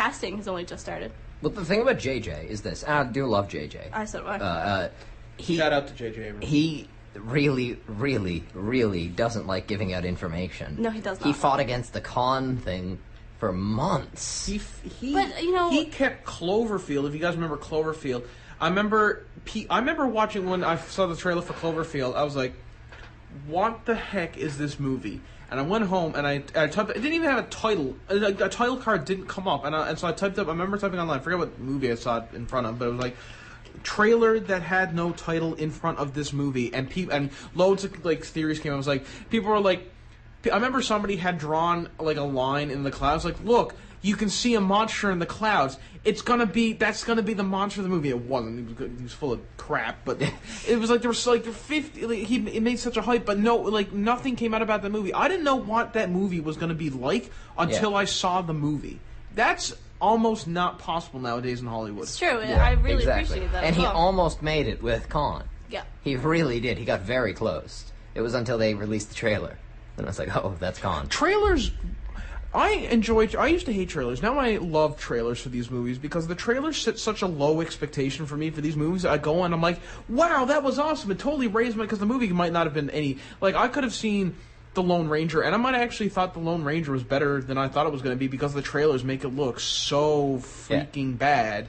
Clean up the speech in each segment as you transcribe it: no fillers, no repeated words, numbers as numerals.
casting has only just started. Well, the thing about JJ is this. I do love JJ. I so do Shout out to JJ Abrams. He really, really, really doesn't like giving out information. No, he does not. He fought against the con thing for months. But, you know... He kept Cloverfield, if you guys remember Cloverfield. I remember watching when I saw the trailer for Cloverfield, I was like, what the heck is this movie? And I went home and I typed. It didn't even have a title. A title card didn't come up, and so I typed up. I remember typing online. I forget what movie I saw it in front of, but it was like trailer that had no title in front of this movie, and loads of like theories came out. It was like people were like, I remember somebody had drawn like a line in the clouds, like, look, you can see a monster in the clouds. That's gonna be the monster of the movie. It wasn't. He was full of crap, but it was like there was like 50. Like, it made such a hype, but no, like nothing came out about the movie. I didn't know what that movie was gonna be like until I saw the movie. That's almost not possible nowadays in Hollywood. It's true. Yeah, I really appreciate that. And he almost made it with Con. Yeah. He really did. He got very close. It was until they released the trailer. Then I was like, oh, that's Con. Trailers... I used to hate trailers. Now I love trailers for these movies because the trailers set such a low expectation for me for these movies. I go and I'm like, wow, that was awesome. It totally raised my... Because the movie might not have been any... Like, I could have seen The Lone Ranger, and I might have actually thought The Lone Ranger was better than I thought it was going to be because the trailers make it look so freaking bad.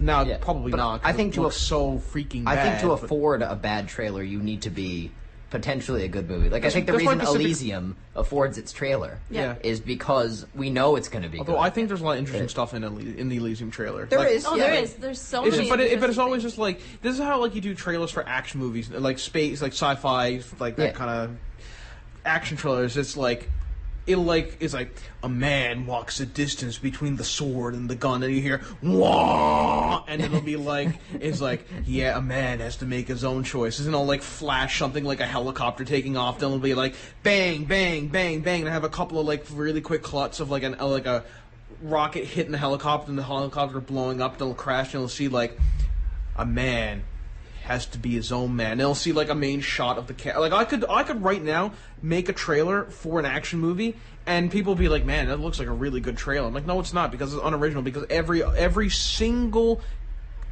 Now, probably but not. I think it looks so freaking bad. I think to afford a bad trailer, you need to be... potentially a good movie. Like, I think the that's reason why Pacific... Elysium affords its trailer is because we know it's going to be good. Although I think there's a lot of interesting stuff in the Elysium trailer. There is. Oh, there is. There's so many. But it's always just like, this is how like you do trailers for action movies, like space, like sci-fi, like that kind of action trailers. It's like, it's like a man walks a distance between the sword and the gun, and you hear wah, and it'll be like, it's like, yeah, a man has to make his own choices, and it'll like flash something like a helicopter taking off. Then it'll be like bang, bang, bang, bang, and I have a couple of like really quick cuts of like a rocket hitting the helicopter and the helicopter blowing up. Then it'll crash, and it'll see like a man has to be his own man. And it'll see like a main shot of the like I could right now make a trailer for an action movie and people will be like, man, that looks like a really good trailer. I'm like, no, it's not, because it's unoriginal, because every single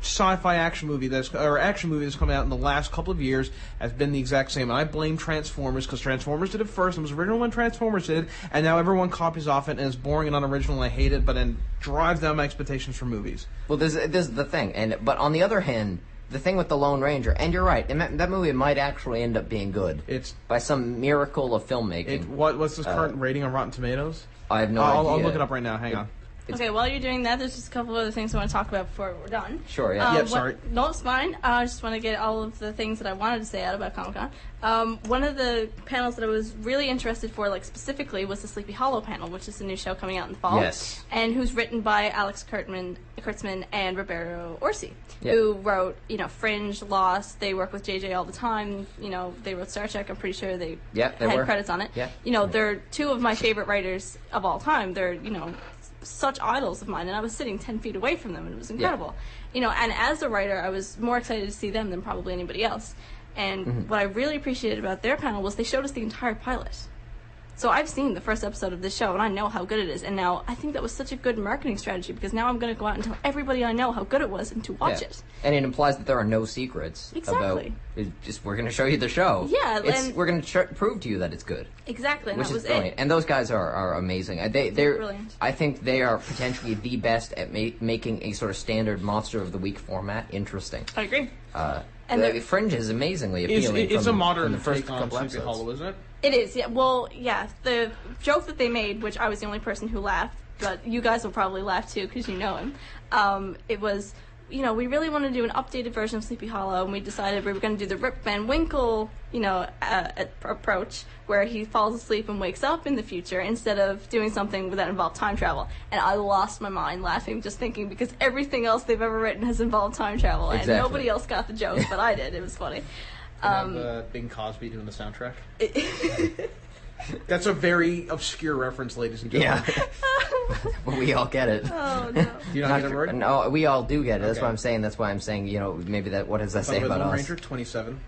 sci-fi action movie that's come out in the last couple of years has been the exact same. And I blame Transformers, because Transformers did it first. It was original when Transformers did it, and now everyone copies off it, and it's boring and unoriginal, and I hate it, but then drives down my expectations for movies. Well, this is the thing. But on the other hand, the thing with The Lone Ranger, and you're right, that movie might actually end up being good. It's by some miracle of filmmaking. What's this current rating on Rotten Tomatoes? I have no idea. I'll look it up right now. Hang on. Okay, while you're doing that, there's just a couple other things I want to talk about before we're done. Sure, yeah. Sorry. No, it's fine. I just want to get all of the things that I wanted to say out about Comic-Con. One of the panels that I was really interested for, like specifically, was the Sleepy Hollow panel, which is a new show coming out in the fall. Yes. And who's written by Alex Kurtzman and Roberto Orci, Yep. who wrote, Fringe, Lost. They work with JJ all the time. They wrote Star Trek. I'm pretty sure they had credits on it. Yeah. They're two of my favorite writers of all time. They're, such idols of mine, and I was sitting 10 feet away from them, and it was incredible. And as a writer, I was more excited to see them than probably anybody else. And what I really appreciated about their panel was they showed us the entire pilot. So I've seen the first episode of this show, and I know how good it is. And now I think that was such a good marketing strategy, because now I'm going to go out and tell everybody I know how good it was and to watch it. And it implies that there are no secrets. Exactly. We're going to show you the show. Yeah. We're going to prove to you that it's good. Exactly, and which that is was brilliant. it. And those guys are amazing. They're brilliant. I think they are potentially the best at making a sort of standard Monster of the Week format interesting. I agree. And Fringe is amazingly appealing. It's a modern from the first take on couple Sleepy episodes. Hollow, isn't it? It is, yeah. Well, yeah. The joke that they made, which I was the only person who laughed, but you guys will probably laugh too because you know him. It was, we really want to do an updated version of Sleepy Hollow, and we decided we were going to do the Rip Van Winkle, approach, where he falls asleep and wakes up in the future instead of doing something that involved time travel. And I lost my mind laughing just thinking, because everything else they've ever written has involved time travel, and nobody else got the joke, but I did. It was funny. Bing Cosby doing the soundtrack. That's a very obscure reference, ladies and gentlemen. Yeah. But we all get it. Oh, no. Do you not get a word? No, we all do get it. That's Okay. what I'm saying. That's why I'm saying, maybe that, what does that say about Lone us? Ranger, 27.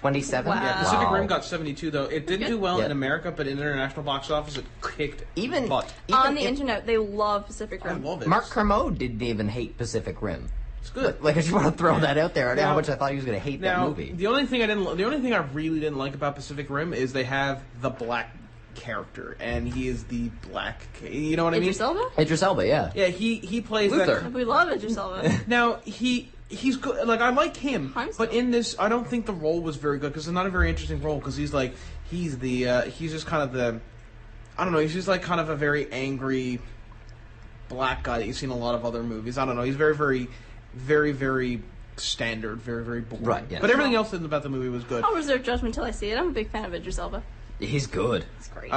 27. Wow. Yeah, Pacific Wow. Rim got 72 though. It didn't do well Yeah. in America, but in international box office, it kicked Even butt. On the internet, they love Pacific I Rim. love it. Mark Kermode didn't even hate Pacific Rim. It's good. Like, I just want to throw that out there. I know Now- how much I thought he was going to hate that Now, movie. the only thing I really didn't like about Pacific Rim is they have the black character, and he is the black. You know what I mean? Idris Elba? Idris Elba, yeah. Yeah, he plays Luther. that. We love Idris Elba. Now he's good. Like I like him, but in this, I don't think the role was very good because it's not a very interesting role because he's just kind of the, I don't know. He's just like kind of a very angry black guy that you've seen in a lot of other movies. I don't know. He's very, very, very, very standard, very, very boring. Right, yes. But everything else about the movie was good. I'll reserve judgment until I see it. I'm a big fan of Idris Elba. He's good. It's great.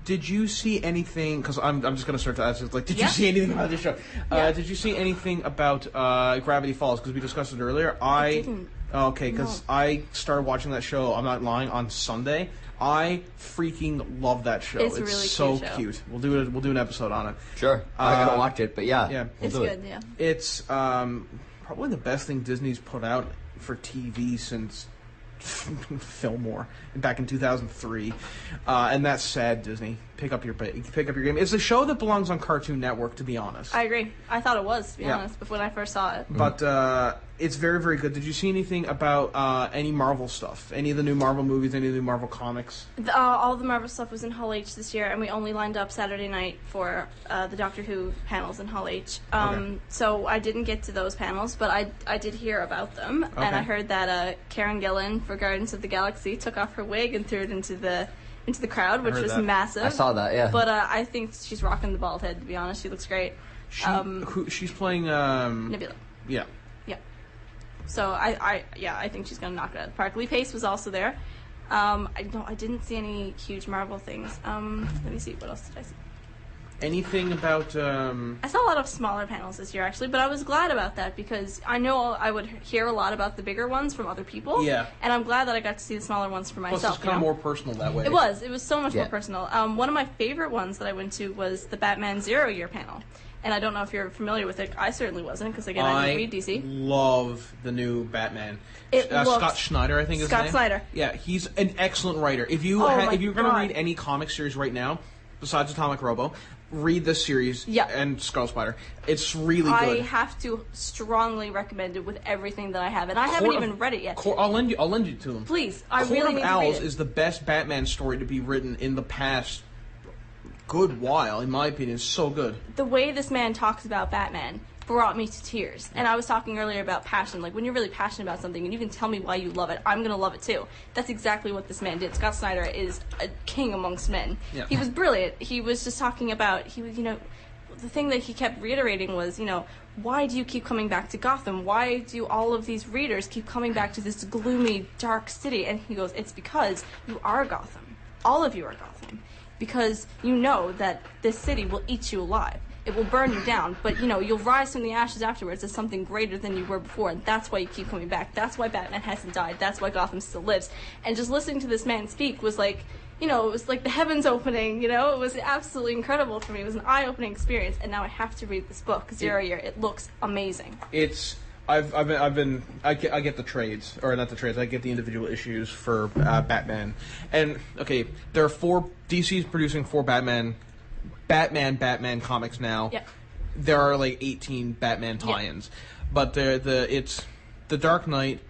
Did you see anything? Because I'm just going to start to ask. Like, did Yeah. you see anything about this show? Yeah. Did you see anything about Gravity Falls? Because we discussed it earlier. I didn't. Okay, because No. I started watching that show. I'm not lying. On Sunday, I freaking love that show. It's a really so cute show. cute. We'll do an episode on it. Sure. I gotta watch it, but yeah. yeah. we'll It's do good, it. yeah. It's probably the best thing Disney's put out for TV since Fillmore back in 2003, and that's sad. Disney, pick up your game. It's a show that belongs on Cartoon Network, to be honest. I agree. I thought it was, to be Yeah. honest, when I first saw it. But it's very, very good. Did you see anything about any Marvel stuff? Any of the new Marvel movies? Any of the new Marvel comics? All the Marvel stuff was in Hall H this year, and we only lined up Saturday night for the Doctor Who panels in Hall H. Okay. So I didn't get to those panels, but I did hear about them, and I Okay. heard that Karen Gillan for Guardians of the Galaxy took off her wig and threw it into the crowd, which heard was that. massive. I saw that, yeah. But I think she's rocking the bald head, to be honest. She looks great. She's playing. Nebula. Yeah. Yeah. So I think she's gonna knock it out of the park. Lee Pace was also there. I didn't see any huge Marvel things. Let me see, what else did I see? Anything about? I saw a lot of smaller panels this year, actually, but I was glad about that because I know I would hear a lot about the bigger ones from other people. Yeah. And I'm glad that I got to see the smaller ones for Plus, myself. it's kind of more personal that way. It was so much Yeah. more personal. One of my favorite ones that I went to was the Batman 0 Year panel. And I don't know if you're familiar with it. I certainly wasn't, because again, I didn't read DC. love the new Batman. It looks- Scott Snyder, I think is his Scott name. Snyder. Yeah, he's an excellent writer. If you my if you're going to God. read any comic series right now, besides Atomic Robo, read this series. Yeah. And Scarlet Spider. It's really I good. have to strongly recommend it with everything that I have, and I haven't even read it yet. I'll lend you to them. Please, I Court really of need to read Owls it. is the best Batman story to be written in the past good while, in my opinion. It's so good. The way this man talks about Batman brought me to tears. And I was talking earlier about passion. Like, when you're really passionate about something and you can tell me why you love it, I'm going to love it too. That's exactly what this man did. Scott Snyder is a king amongst men. Yeah. He was brilliant. He was just talking about, the thing that he kept reiterating was, why do you keep coming back to Gotham? Why do all of these readers keep coming back to this gloomy, dark city? And he goes, it's because you are Gotham. All of you are Gotham. Because you know that this city will eat you alive. It will burn you down, but you'll rise from the ashes afterwards as something greater than you were before, and that's why you keep coming back. That's why Batman hasn't died. That's why Gotham still lives. And just listening to this man speak was like, it was like the heavens opening, it was absolutely incredible for me. It was an eye-opening experience, and now I have to read this book, Zero Year. It looks amazing. I get the trades, or not the trades. I get the individual issues for Batman, and okay, DC's producing 4 Batman comics now. Yeah. There are like 18 Batman tie-ins, but it's the Dark Knight,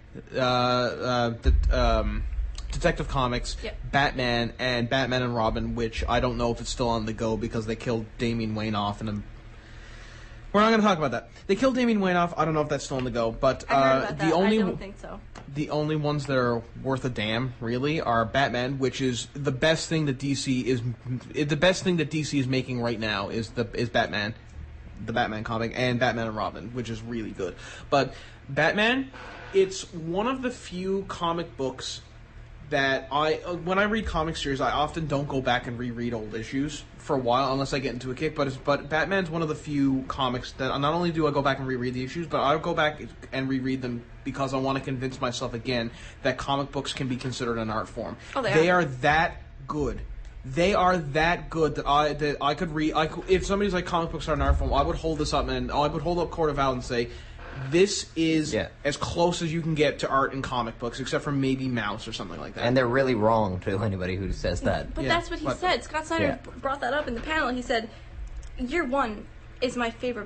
Detective Comics, Batman, and Batman and Robin, which I don't know if it's still on the go because they killed Damian Wayne off in we're not going to talk about that. They killed Damian Wayne off. I don't know if that's still on the go, but I heard about that. I I don't think so. The only ones that are worth a damn, really, are Batman, which is the best thing that DC is making right now is Batman, the Batman comic, and Batman and Robin, which is really good. But Batman, it's one of the few comic books that when I read comic series, I often don't go back and reread old issues for a while unless I get into a kick. But Batman's one of the few comics that not only do I go back and reread the issues, but I'll go back and reread them because I want to convince myself again that comic books can be considered an art form. Oh, they are that good. They are that good that I could read. If somebody's like comic books are an art form, I would hold this up and I would hold up Court of Owls and say, this is as close as you can get to art in comic books, except for maybe Mouse or something like that. And they're really wrong, to anybody who says that. But that's what he said. Scott Snyder brought that up in the panel. He said, Year One is my favorite